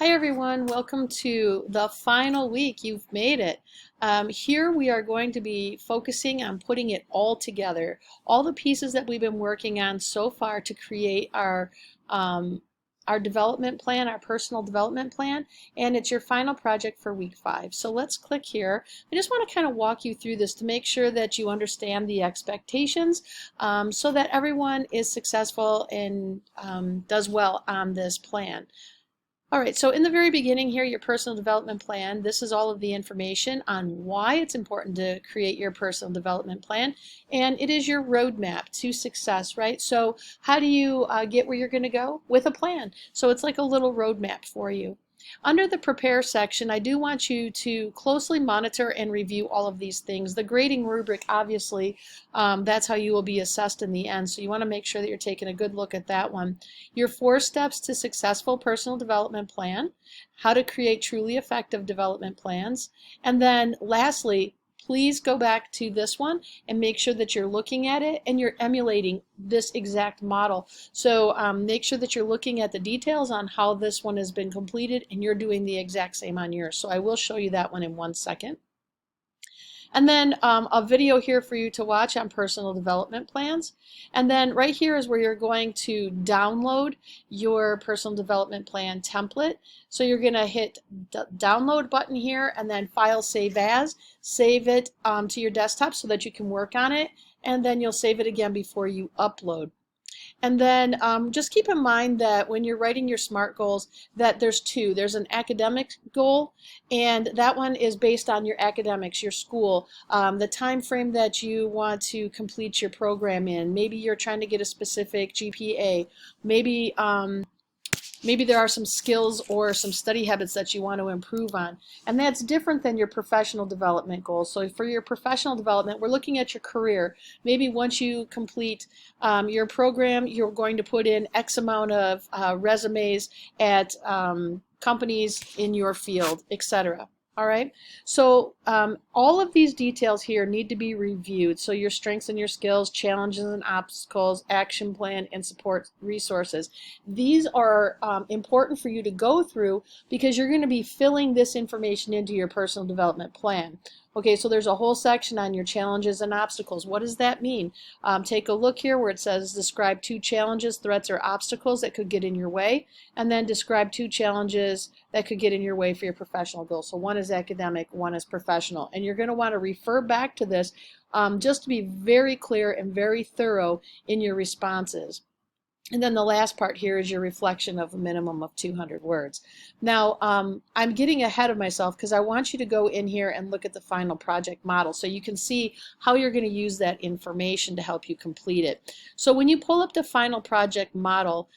Hi everyone, welcome to the final week. You've made it. Here we are going to be focusing on putting it all together, all the pieces that we've been working on so far to create our development plan, our personal development plan, and it's your final project for week 5. So let's click here. I just want to kind of walk you through this to make sure that you understand the expectations so that everyone is successful and does well on this plan. All right, so in the very beginning here, your personal development plan, this is all of the information on why it's important to create your personal development plan, and it is your roadmap to success, right? So how do you get where you're going to go? With a plan. So it's like a little roadmap for you. Under the prepare section, I do want you to closely monitor and review all of these things. The grading rubric, obviously, that's how you will be assessed in the end. So you want to make sure that you're taking a good look at that one. Your 4 steps to successful personal development plan, how to create truly effective development plans, and then lastly, please go back to this one and make sure that you're looking at it and you're emulating this exact model. So make sure that you're looking at the details on how this one has been completed and you're doing the exact same on yours. So I will show you that one in 1 second. And then a video here for you to watch on personal development plans. And then right here is where you're going to download your personal development plan template. So you're going to hit the download button here and then file save as. Save it to your desktop so that you can work on it. And then you'll save it again before you upload. And then just keep in mind that when you're writing your SMART goals, that there's 2. There's an academic goal, and that one is based on your academics, your school, the time frame that you want to complete your program in. Maybe you're trying to get a specific GPA. Maybe there are some skills or some study habits that you want to improve on. And that's different than your professional development goals. So for your professional development, we're looking at your career. Maybe once you complete your program, you're going to put in X amount of resumes at companies in your field, etc. All right, so all of these details here need to be reviewed. So your strengths and your skills, challenges and obstacles, action plan, and support resources. These are important for you to go through because you're going to be filling this information into your personal development plan. Okay, so there's a whole section on your challenges and obstacles. What does that mean? Take a look here where it says describe 2 challenges, threats, or obstacles that could get in your way, and then describe 2 challenges that could get in your way for your professional goals. So one is academic, one is professional. And you're going to want to refer back to this just to be very clear and very thorough in your responses. And then the last part here is your reflection of a minimum of 200 words. Now, I'm getting ahead of myself because I want you to go in here and look at the final project model so you can see how you're going to use that information to help you complete it. So when you pull up the final project model,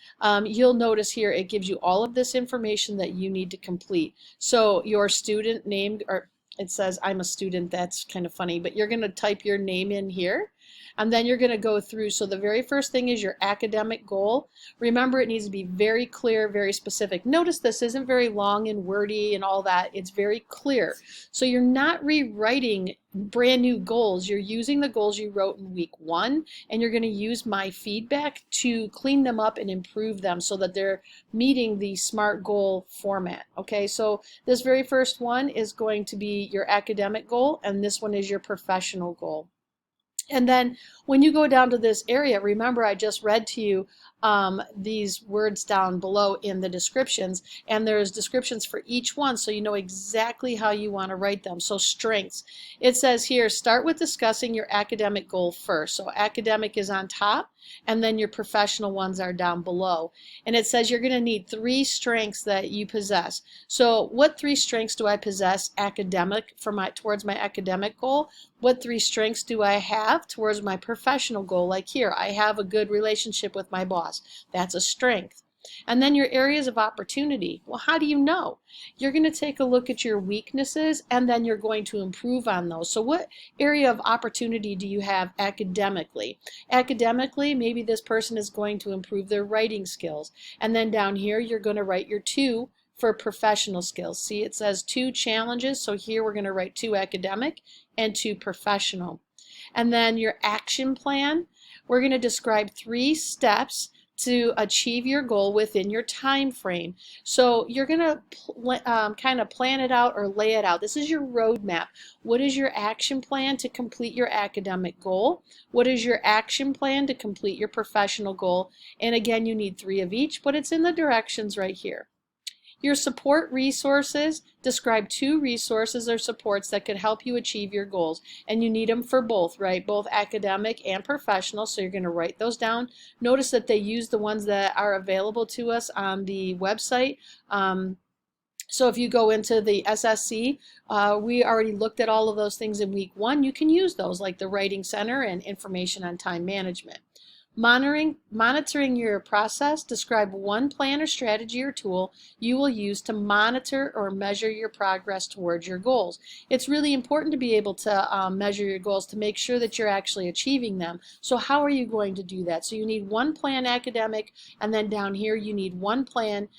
you'll notice here it gives you all of this information that you need to complete. So your student name, or it says I'm a student, that's kind of funny, but you're going to type your name in here. And then you're going to go through. So the very first thing is your academic goal. Remember, it needs to be very clear, very specific. Notice this isn't very long and wordy and all that. It's very clear. So you're not rewriting brand new goals. You're using the goals you wrote in week 1, and you're going to use my feedback to clean them up and improve them so that they're meeting the SMART goal format. Okay, so this very first one is going to be your academic goal, and this one is your professional goal. And then when you go down to this area, remember I just read to you these words down below in the descriptions, and there's descriptions for each one so you know exactly how you want to write them. So strengths, it says here start with discussing your academic goal first. So academic is on top and then your professional ones are down below. And it says you're going to need 3 strengths that you possess. So what 3 strengths do I possess academic towards my academic goal? What 3 strengths do I have towards my professional goal? Like here, I have a good relationship with my boss. That's a strength. And then your areas of opportunity. Well, how do you know? You're going to take a look at your weaknesses and then you're going to improve on those. So what area of opportunity do you have academically? Academically, maybe this person is going to improve their writing skills. And then down here, you're going to write your 2 for professional skills. See, it says 2 challenges. So here we're going to write 2 academic and 2 professional. And then your action plan, we're going to describe 3 steps to achieve your goal within your time frame. So you're going to kind of plan it out or lay it out. This is your roadmap. What is your action plan to complete your academic goal? What is your action plan to complete your professional goal? And again, you need 3 of each, but it's in the directions right here. Your support resources, describe 2 resources or supports that could help you achieve your goals. And you need them for both, right? Both academic and professional. So you're going to write those down. Notice that they use the ones that are available to us on the website. So if you go into the SSC, we already looked at all of those things in week 1. You can use those like the Writing Center and information on time management. Monitoring your process, describe 1 plan or strategy or tool you will use to monitor or measure your progress towards your goals. It's really important to be able to measure your goals to make sure that you're actually achieving them. So how are you going to do that? So you need 1 plan academic, and then down here you need 1 plan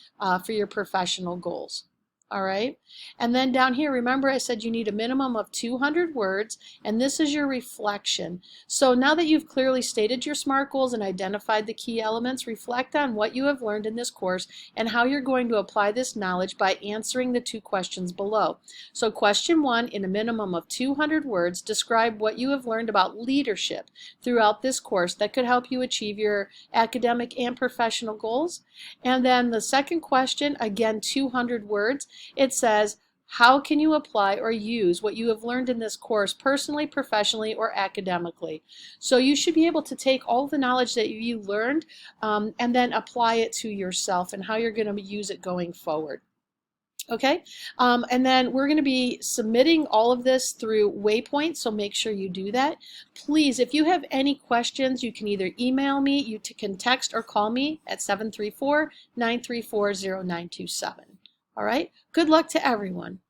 for your professional goals. All right, and then down here, remember I said you need a minimum of 200 words, and this is your reflection. So now that you've clearly stated your SMART goals and identified the key elements, reflect on what you have learned in this course and how you're going to apply this knowledge by answering the 2 questions below. So question 1, in a minimum of 200 words, describe what you have learned about leadership throughout this course that could help you achieve your academic and professional goals. And then the second question, again 200 words, it says, how can you apply or use what you have learned in this course personally, professionally, or academically? So you should be able to take all the knowledge that you learned and then apply it to yourself and how you're going to use it going forward. Okay, and then we're going to be submitting all of this through Waypoint, so make sure you do that. Please, if you have any questions, you can either email me, you can text or call me at 734-934-0927. All right, good luck to everyone.